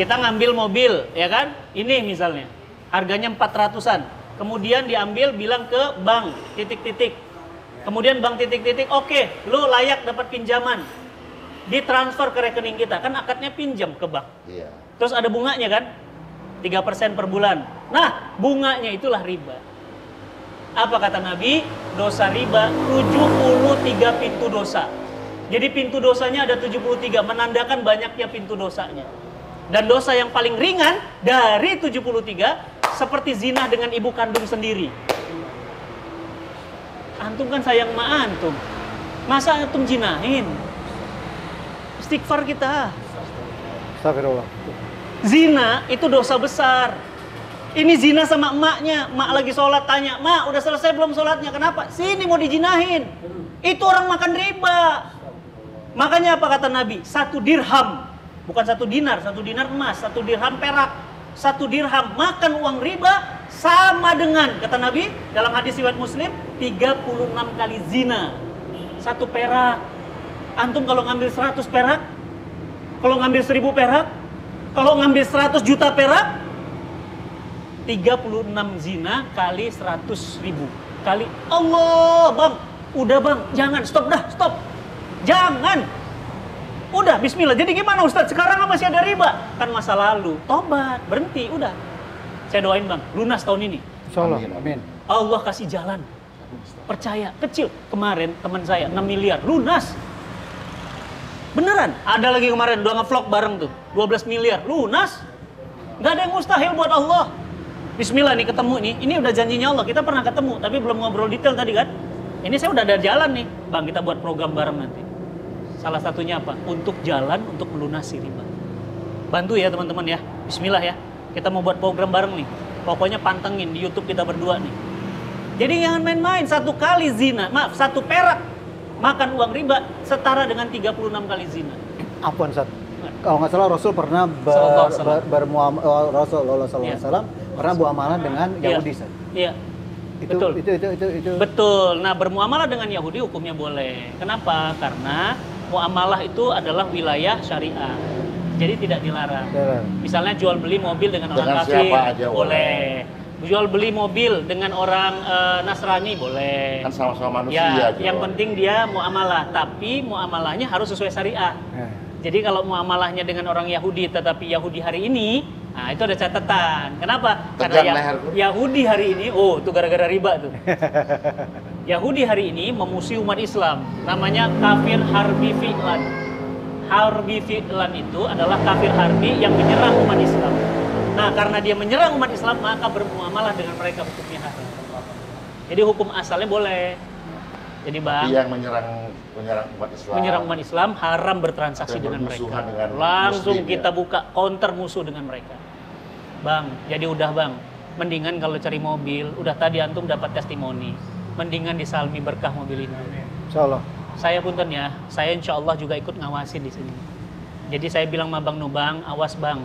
Kita ngambil mobil, ya kan? Ini misalnya, harganya 400-an. Kemudian diambil, bilang ke bank, titik-titik. Kemudian bank titik-titik, oke, lu layak dapat pinjaman. Ditransfer ke rekening kita, kan akadnya pinjam ke bank. Iya. Terus ada bunganya kan? 3% per bulan. Nah, bunganya itulah riba. Apa kata Nabi? Dosa riba 73 pintu dosa. Jadi pintu dosanya ada 73, menandakan banyaknya pintu dosanya. Dan dosa yang paling ringan dari 73 seperti zina dengan ibu kandung sendiri. Antum kan sayang sama antum. Masa antum zinahin? Istighfar kita. Astagfirullah. Zina itu dosa besar. Ini zina sama emaknya. Emak lagi sholat, tanya, "Mak, udah selesai belum sholatnya? Kenapa?" "Sini mau dijinahin." Itu orang makan riba. Makanya apa kata Nabi? 1 dirham. Bukan 1 dinar. 1 dinar emas. 1 dirham perak. 1 dirham makan uang riba sama dengan, kata Nabi dalam hadis riwayat Muslim, 36 kali zina. 1 perak. Antum kalau ngambil 100 perak, kalau ngambil 1000 perak, kalau ngambil 100 juta perak, 36 zina kali 100.000 kali. Allah, Bang. Udah, Bang. Jangan, stop dah, stop. Jangan. Udah, bismillah. Jadi gimana Ustadz? Sekarang kan masih ada riba. Kan masa lalu. Tobat, berhenti, udah. Saya doain Bang, lunas tahun ini. Insyaallah. Amin. Allah kasih jalan. Percaya, kecil. Kemarin teman saya 6 miliar, lunas. Beneran. Ada lagi kemarin, udah nge-vlog bareng tuh. 12 miliar, lunas. Gak ada yang mustahil buat Allah. Bismillah nih ketemu nih. Ini udah janjinya Allah. Kita pernah ketemu, tapi belum ngobrol detail tadi kan. Ini saya udah ada jalan nih. Bang, kita buat program bareng nanti. Salah satunya apa? Untuk jalan untuk melunasi riba. Bantu ya teman-teman ya. Bismillah ya. Kita mau buat program bareng nih. Pokoknya pantengin di YouTube kita berdua nih. Jadi jangan main-main. 1 kali zina, maaf 1 perak makan uang riba setara dengan 36 kali zina. Apaan, Ustaz? Kalau nggak salah Rasul pernah Rasulullah SAW pernah muamalah dengan Yahudi, Ustaz. Iya. Itu, Betul. Itu. Betul. Nah, bermuamalah dengan Yahudi hukumnya boleh. Kenapa? Karena muamalah itu adalah wilayah syariah. Jadi tidak dilarang. Misalnya jual beli mobil dengan orang kafir boleh. Jual beli mobil dengan orang Nasrani boleh. Kan sama-sama manusia. Ya, yang penting dia muamalah, tapi muamalahnya harus sesuai syariah. Jadi kalau muamalahnya dengan orang Yahudi tetapi Yahudi hari ini, nah itu ada catatan. Kenapa? Karena Yahudi hari ini, oh itu gara-gara riba tuh. Yahudi hari ini memusuhi umat Islam. Namanya kafir harbi fi'lan. Harbi fi'lan itu adalah kafir harbi yang menyerang umat Islam. Nah, karena dia menyerang umat Islam, maka bermuamalah dengan mereka hukumnya haram. Jadi hukum asalnya boleh. Jadi Bang, yang menyerang umat Islam. Menyerang umat Islam haram bertransaksi dengan mereka. Langsung Muslim, kita buka counter musuh dengan mereka. Bang, jadi udah Bang, mendingan kalau cari mobil, udah tadi antum dapat testimoni. Mendingan di Salmi Berkah Mobil ini. Insyaallah. Saya punten ya, saya insya Allah juga ikut ngawasin di sini. Jadi saya bilang sama Bang Nubang, awas Bang,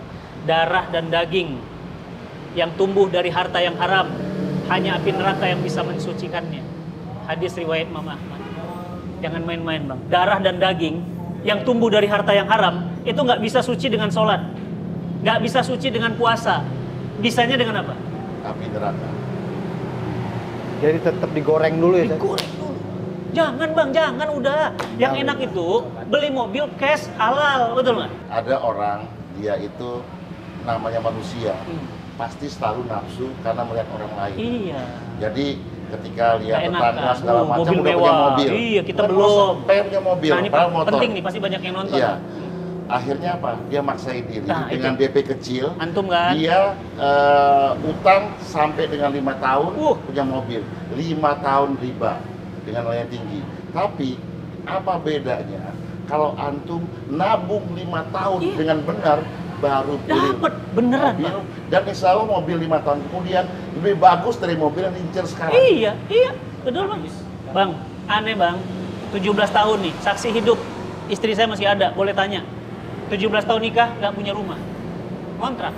darah dan daging yang tumbuh dari harta yang haram, hanya api neraka yang bisa mensucikannya. Hadis riwayat Imam Ahmad. Jangan main-main Bang. Darah dan daging yang tumbuh dari harta yang haram itu nggak bisa suci dengan sholat, nggak bisa suci dengan puasa. Bisanya dengan apa? Api neraka. Jadi tetap digoreng dulu ya? Digoreng dulu. Jangan Bang, jangan udah. Yang enak itu beli mobil cash halal, betul nggak? Ada orang dia itu namanya manusia, pasti selalu nafsu karena melihat orang lain. Iya. Jadi ketika lihat tetangga segala macam mobil udah mewah. punya mobil. Iya, kita kan belum. Pengen punya mobil, Nah, ini motor. penting nih, pasti banyak yang nonton. Iya. Akhirnya apa? Dia maksain diri Nah, dengan itu. DP kecil. Antum kan? Dia utang sampai dengan 5 tahun punya mobil. 5 tahun riba dengan nilai yang tinggi. Tapi apa bedanya kalau antum nabung 5 tahun dengan benar baru beli Dapat beneran mobil, Bang. dan insya Allah mobil 5 tahun kemudian lebih bagus dari mobil yang diincar sekarang. Iya, betul Bang. Bang, aneh Bang. 17 tahun nih, saksi hidup. Istri saya masih ada, boleh tanya. 17 tahun nikah, nggak punya rumah. Kontrak.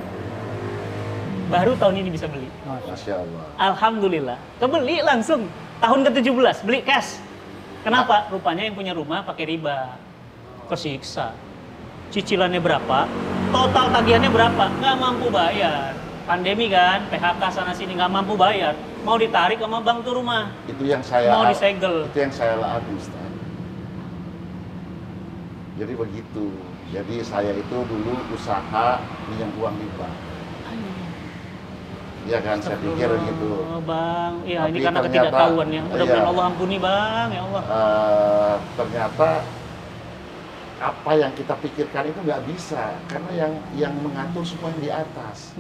Baru tahun ini bisa beli. Masya Allah. Alhamdulillah. Kebeli langsung. Tahun ke-17, beli cash. Kenapa? Rupanya yang punya rumah pakai riba. Kesiksa. Cicilannya berapa? Total tagihannya berapa? Nggak mampu bayar. Pandemi kan, PHK sana-sini nggak mampu bayar. Mau ditarik sama bank tuh rumah. Itu yang saya Mau disegel. Itu yang saya alami, Ustaz. Jadi begitu. Jadi saya itu dulu usaha pinjam uang riba. Iya kan, saya pikir gitu. Oh, Bang, iya Tapi ini karena ternyata, ketidaktahuan ya. Mudah-mudahan iya. Allah ampuni Bang, ya Allah. Ternyata apa yang kita pikirkan itu nggak bisa, karena yang mengatur semua yang di atas.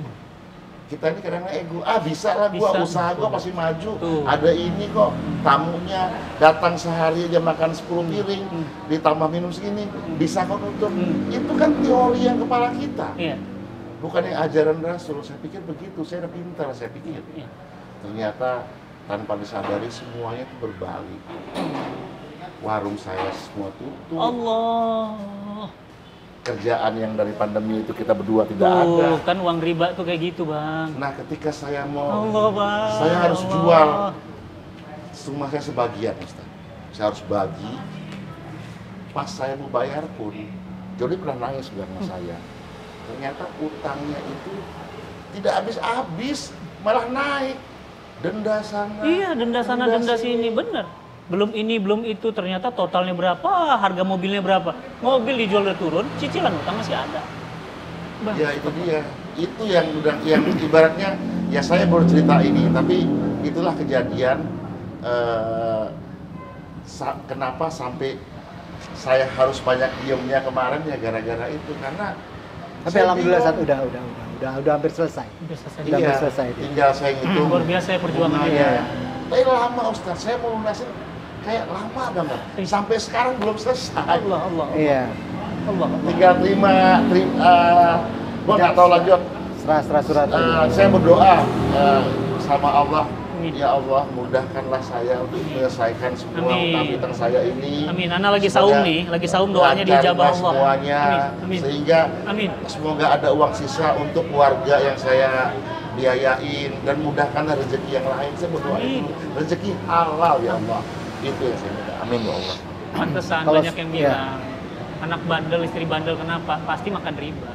Kita ini kadang-kadang ego, bisa lah gua, Bisa. usaha gua pasti maju. Tuh. Ada ini kok, tamunya datang sehari aja makan 10 piring, ditambah minum segini, bisa kok nutup. Itu kan teori yang kepala kita. Iya. bukan yang ajaran Rasul. Saya pikir begitu, saya udah pintar, saya pikir. Ternyata tanpa disadari semuanya itu berbalik. Warung saya semua tutup. Allah. Kerjaan yang dari pandemi itu kita berdua tidak ada. Kan uang riba tuh kayak gitu, Bang. Nah, ketika saya mau, Allah, Bang. saya harus Allah. jual. Semua saya sebagian, Ustaz. Saya harus bagi. Pas saya mau bayar pun, Jody pernah nangis bilang sama saya. Ternyata utangnya itu tidak habis-habis, malah naik. Denda sana. Iya, denda sana, denda sini, bener. Belum ini, belum itu, ternyata totalnya berapa, harga mobilnya berapa. Mobil dijual udah turun, cicilan utang masih ada. Bang. Ya itu dia. Itu yang ibaratnya, ya saya baru cerita ini, tapi itulah kejadian kenapa sampai saya harus banyak diemnya kemarin ya gara-gara itu, karena Tapi alhamdulillah saat udah hampir selesai. Udah hampir selesai. Tinggal saya ngitung. Luar biasa ya perjuangannya. Iya. Tapi lama Ustaz, saya mau lunasin kayak lama banget. Sampai sekarang belum selesai. Allah. Iya. Allah. Tinggal terima gua nggak tahu lanjut. Serah surat. Saya berdoa sama Allah. Amin. Ya Allah, mudahkanlah saya untuk menyelesaikan semua utang-utang saya ini. Amin. Ana lagi saum nih, lagi saum doanya dijabah Allah. Semuanya, Amin. sehingga Amin. semoga ada uang sisa untuk keluarga yang saya biayain, dan mudahkanlah rezeki yang lain. Saya berdoa itu rezeki halal ya Allah. Itu yang saya minta. Amin ya Allah. Pantesan Kalau- banyak yang bilang anak bandel, istri bandel, kenapa? Pasti makan riba.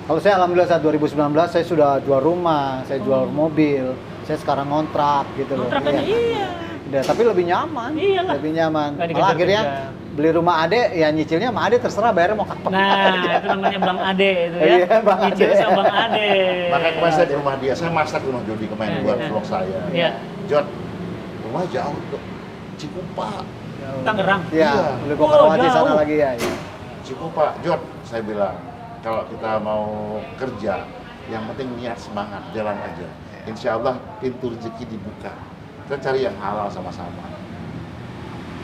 Kalau saya alhamdulillah saat 2019 saya sudah jual rumah, saya jual mobil, saya sekarang ngontrak gitu loh. Kontrakannya iya. Udah, tapi lebih nyaman. Iyalah. Lebih nyaman. Nggak Malah dikejar-kejar. akhirnya beli rumah Ade, ya nyicilnya sama Ade terserah bayarnya mau kapan. Nah, itu namanya Bang Ade itu ya. Iya, Bang Nyicil Ade. sama Bang Ade. Makanya kemarin saya ke rumah dia, saya masak di rumah Jody kemarin buat vlog saya. Iya. Jod, rumah jauh tuh, Cikupa. Tangerang. Iya, Iya. beli Bokrawati jauh. sana lagi ya. Iya. Cikupa, Jod, saya bilang, kalau kita mau kerja, yang penting niat semangat, jalan aja. Insya Allah pintu rezeki dibuka. Kita cari yang halal sama-sama.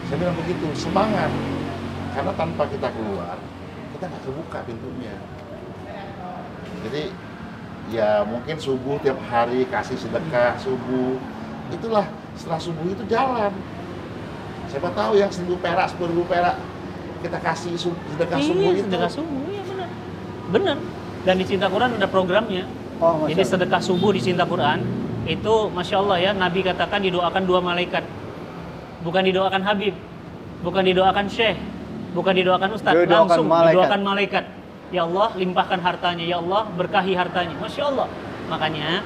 Saya bilang begitu, semangat. Karena tanpa kita keluar, kita nggak kebuka pintunya. Jadi, ya mungkin subuh tiap hari kasih sedekah subuh. Itulah setelah subuh itu jalan. Siapa tahu yang 1.000 perak, 10.000 perak kita kasih sedekah subuh Iya, itu. sedekah subuh, iya benar. Benar. Dan di Cinta Quran ada programnya. Oh, Jadi Masya Allah. sedekah subuh di Cinta Quran itu Masya Allah ya, Nabi katakan didoakan 2 malaikat. Bukan didoakan Habib, bukan didoakan Syekh, bukan didoakan Ustadz, Didoakan langsung malaikat. didoakan malaikat. Ya Allah, limpahkan hartanya, ya Allah, berkahi hartanya. Masya Allah. Makanya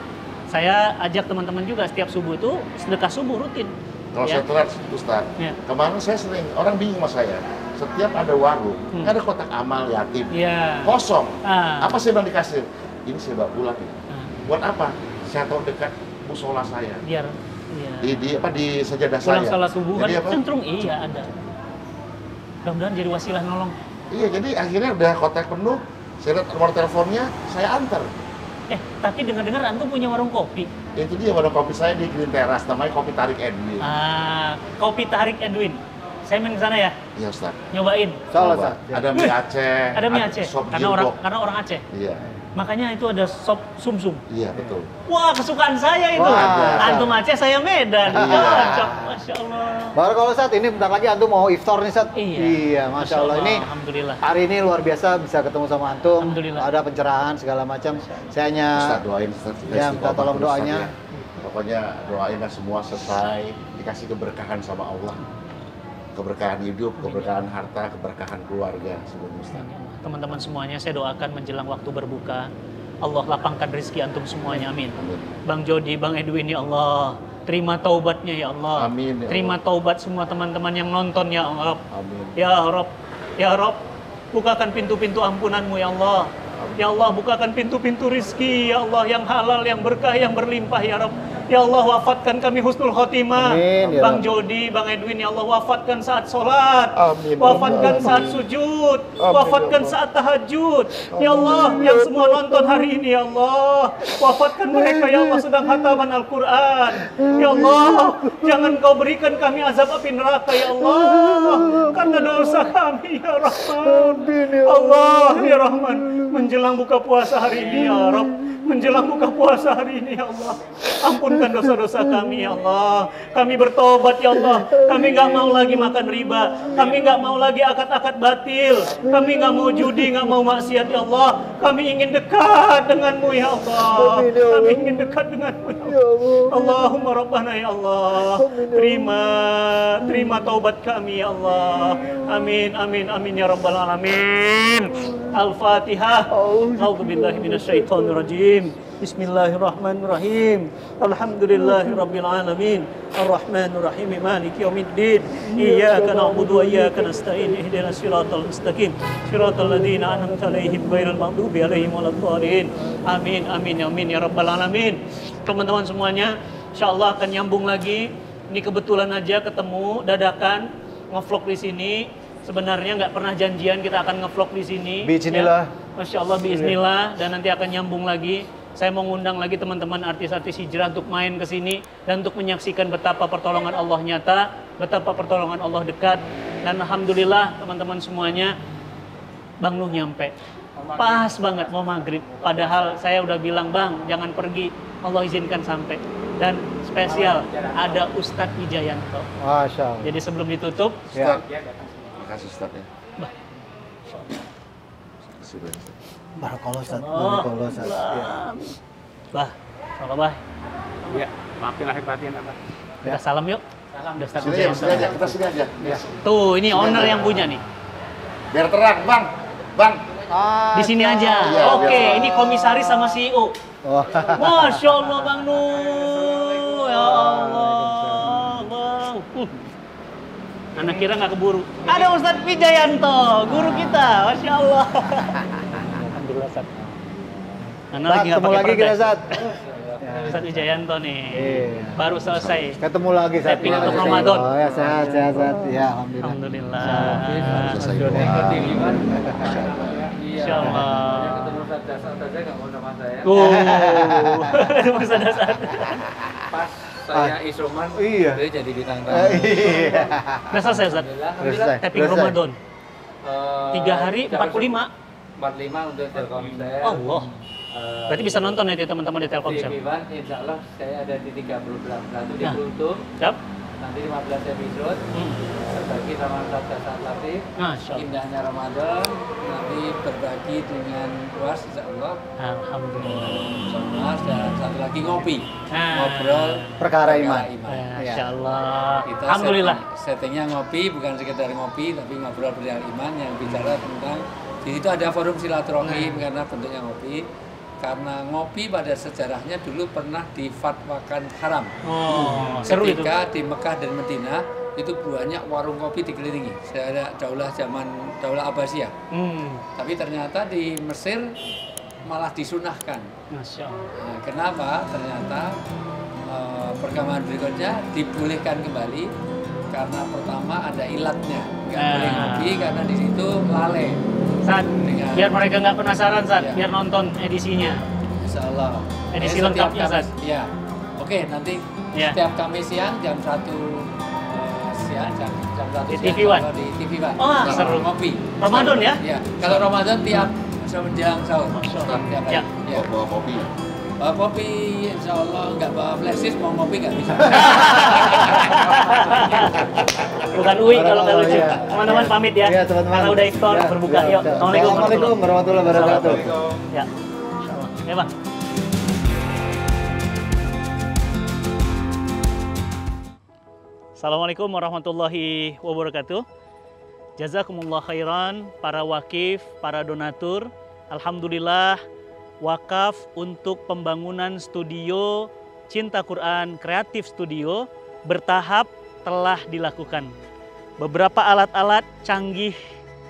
saya ajak teman-teman juga setiap subuh itu sedekah subuh rutin. Kalau Ya. saya telat, Ustaz, Ya. kemarin saya sering, orang bingung sama saya. Setiap ada warung, ada kotak amal yatim, Iya. kosong. Ah. Apa saya bilang di kasir? Ini saya bawa pulang ya. Ah. Buat apa? Saya tahu dekat musola saya. Biar iya. Di sajadah Pulang saya. salat subuh kan Jadi apa? centrung iya ada. Mudah-mudahan jadi wasilah nolong. Iya, jadi akhirnya udah kotak penuh, saya lihat nomor teleponnya, saya antar. Tapi dengar-dengar antum punya warung kopi. Itu dia warung kopi saya di Green Terrace, namanya Kopi Tarik Edwin. Kopi Tarik Edwin. Saya main ke sana ya, Iya, Ustaz. nyobain. Salah, Coba. Ustaz. Ada mie Aceh. Ada mie Aceh. Sop Karena orang Aceh. Iya, Makanya itu ada sop sumsum. iya betul. Wah, kesukaan saya itu. Wah, Antum Aceh, saya Medan. Iya. Cocok, Masya Allah. Baru kalau saat ini bentar lagi antum mau iftar nih saat. Iya. Masya Allah. Ini Alhamdulillah. hari ini luar biasa bisa ketemu sama antum. Alhamdulillah. Ada pencerahan segala macam. Saya hanya Ustaz doain, Ustaz. Kita Ya, istiqomah minta tolong terus, Ustaz, doanya. ya. Pokoknya doainlah semua selesai, dikasih keberkahan sama Allah. Keberkahan hidup, keberkahan harta, keberkahan keluarga, semuanya Ustaz. Teman-teman semuanya, saya doakan menjelang waktu berbuka. Allah lapangkan rezeki antum semuanya, amin. Amin. Bang Jody, Bang Edwin, ya Allah. Terima taubatnya, ya Allah. Amin, ya Terima Allah. taubat semua teman-teman yang nonton, ya Allah. Amin. Ya Rob, ya Rob, bukakan pintu-pintu ampunanmu, ya Allah. Ya Allah, bukakan pintu-pintu rizki, ya Allah, yang halal, yang berkah, yang berlimpah, ya Rob. Ya Allah, wafatkan kami husnul khotimah. Amin, ya Bang Rabb. Jody, Bang Edwin, ya Allah, wafatkan saat sholat. Amin. Wafatkan saat sujud. Amin, Wafatkan ya Allah. saat tahajud. Ya Allah, yang semua nonton hari ini, ya Allah, wafatkan mereka, ya Allah, sedang khataman Al-Quran. Ya Allah, jangan kau berikan kami azab api neraka, ya Allah, karena dosa kami, ya Rahman. Allah, ya Rahman, menjelang buka puasa hari ini, ya Rabb, menjelang buka puasa hari ini, ya Allah, ampunkan dosa-dosa kami, ya Allah. Kami bertobat, ya Allah. Kami nggak mau lagi makan riba. Kami nggak mau lagi akad-akad batil. Kami nggak mau judi, nggak mau maksiat, ya Allah. Kami ingin dekat denganmu, ya Allah. Kami ingin dekat denganmu, ya Allah. Allahumma Rabbana, ya Allah. Terima taubat kami, ya Allah. Amin, amin, amin, ya Rabbal Alamin. Al-Fatihah. A'udzubillahi minasyaitonirrajim. Bismillahirrahmanirrahim. Alhamdulillahirabbil alamin. Arrahmanirrahim. Maliki yaumiddin. Iyyaka na'budu wa iyyaka nasta'in. Ihdinas siratal mustaqim. Siratal ladzina an'amta 'alaihim ghairil maghdubi 'alaihim waladdallin. Amin, amin, amin, ya rabbal alamin. Teman-teman semuanya, insyaallah akan nyambung lagi. Ini kebetulan aja ketemu dadakan ngevlog di sini. Sebenarnya nggak pernah janjian kita akan ngevlog di sini. Bismillah. Ya. Masya Allah, bismillah. Dan nanti akan nyambung lagi. Saya mau ngundang lagi teman-teman artis-artis hijrah untuk main ke sini dan untuk menyaksikan betapa pertolongan Allah nyata, betapa pertolongan Allah dekat. Dan alhamdulillah teman-teman semuanya, Bang Nuh nyampe. Pas banget mau maghrib. Padahal saya udah bilang, Bang, jangan pergi. Allah izinkan sampai. Dan spesial ada Ustadz Wijayanto. Masya Allah. Jadi sebelum ditutup, Ya. Terima kasih Ustaz ya. Bah. Sudah, Ustaz. Barakallah Ustaz. Barakallah Ustaz. Ya. Bah, salam bah. Ya, maafin lahir batin apa. Kita salam yuk. Salam. Udah Ustadz Sini aja, Wijayanto. sini aja, kita sini aja. Tuh, ini owner yang punya nih. Biar terang, Bang. Bang. Di sini aja. Iya, Oke, biasa. ini komisaris sama CEO. Wah. Masya Allah, Bang Nuh. Ya Allah, Bang. Anak kira nggak keburu. Ada Ustadz Wijayanto, guru kita. Masya Allah. Alhamdulillah, Ustadz. Karena Ustaz, lagi nggak ketemu pakai lagi kita perda. Ustaz. Ustadz Wijayanto nih. Iya. Baru selesai. Ketemu lagi Ustaz. Tapping untuk Ramadan. Oh ya, sehat, sehat, sehat. Ya, alhamdulillah. Alhamdulillah. Selesai doa. Insya Allah. Ketemu Ustaz aja nggak mau sama saya. Ustadz dasar. Pas saya isoman, Iya. dia jadi bintang tamu. Iya. Udah selesai, Ustadz. Udah selesai. Tapping Selesai. Ramadan. 3 hari 45. 45 untuk Telkomsel. Allah. Berarti bisa nonton ya teman-teman di Telkomsel. TV One, insya Allah saya ada di 3 program. Satu di Nah. Kultum, Siap? nanti 15 episode, berbagi sama Ustaz Latif. Masya Allah. Indahnya Ramadan, nanti berbagi dengan luas insya Allah. Alhamdulillah. Sama dan satu lagi ngopi. Nah. Ngobrol Perkara iman. Masya Allah. Kita Alhamdulillah. settingnya ngopi, bukan sekedar ngopi, tapi ngobrol perihal iman yang bicara tentang di situ ada forum silaturahmi karena bentuknya ngopi. Karena ngopi pada sejarahnya dulu pernah difatwakan haram. Oh, seru itu. Ketika di Mekah dan Madinah itu banyak warung kopi dikelilingi. Saya ada Daulah Abbasiyah. Tapi ternyata di Mesir malah disunahkan. Masya Allah. Nah, kenapa? Ternyata perkembangan berikutnya dibolehkan kembali karena pertama ada ilatnya, nggak boleh ngopi karena di situ lalai. Sat, Dengan- biar mereka nggak penasaran, Sat, Ya. biar nonton edisinya. Insya Allah. Edisi Setiap lengkapnya, Kamis- Sat. Ya. Oke, nanti Ya. setiap Kamis siang jam 1 siang jam 1 Di siang TV One. kalau di TV One. Wah, Kalau seru. ngopi. Ramadan ya? Ya. Kalau Ramadan tiap menjelang sahur. Masya Allah. Tiap hari. Ya. Ya. Bawa kopi. Bawa kopi, insya Allah nggak bawa flashdisk, mau ngopi nggak bisa. Bukan Ui kalau nggak lucu. Iya. Teman-teman pamit ya. Iya, teman-teman. Karena udah iftar, Ya, berbuka. ya, Yuk. ya. Assalamualaikum Assalamualaikum warahmatullahi wabarakatuh. Ya. Insya Allah. Ya, Bang. Assalamualaikum warahmatullahi wabarakatuh. Jazakumullah khairan para wakif, para donatur. Alhamdulillah wakaf untuk pembangunan studio Cinta Quran Kreatif Studio bertahap telah dilakukan. Beberapa alat-alat canggih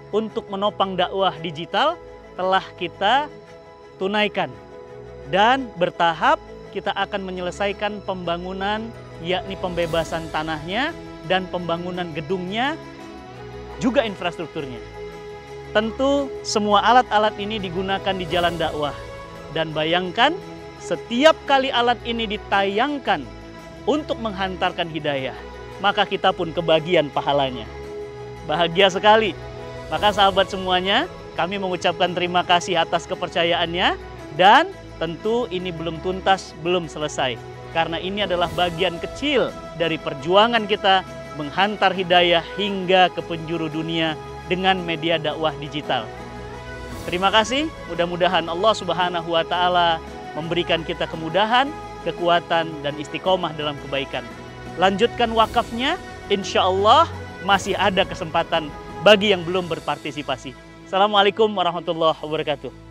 untuk menopang dakwah digital telah kita tunaikan. Dan bertahap kita akan menyelesaikan pembangunan, yakni pembebasan tanahnya dan pembangunan gedungnya, juga infrastrukturnya. Tentu semua alat-alat ini digunakan di jalan dakwah. Dan bayangkan, setiap kali alat ini ditayangkan untuk menghantarkan hidayah, maka kita pun kebagian pahalanya. Bahagia sekali. Maka sahabat semuanya, kami mengucapkan terima kasih atas kepercayaannya, dan tentu ini belum tuntas, belum selesai. Karena ini adalah bagian kecil dari perjuangan kita menghantar hidayah hingga ke penjuru dunia dengan media dakwah digital. Terima kasih, mudah-mudahan Allah Subhanahu wa Ta'ala memberikan kita kemudahan, kekuatan, dan istiqomah dalam kebaikan. Lanjutkan wakafnya, insya Allah masih ada kesempatan bagi yang belum berpartisipasi. Assalamualaikum warahmatullahi wabarakatuh.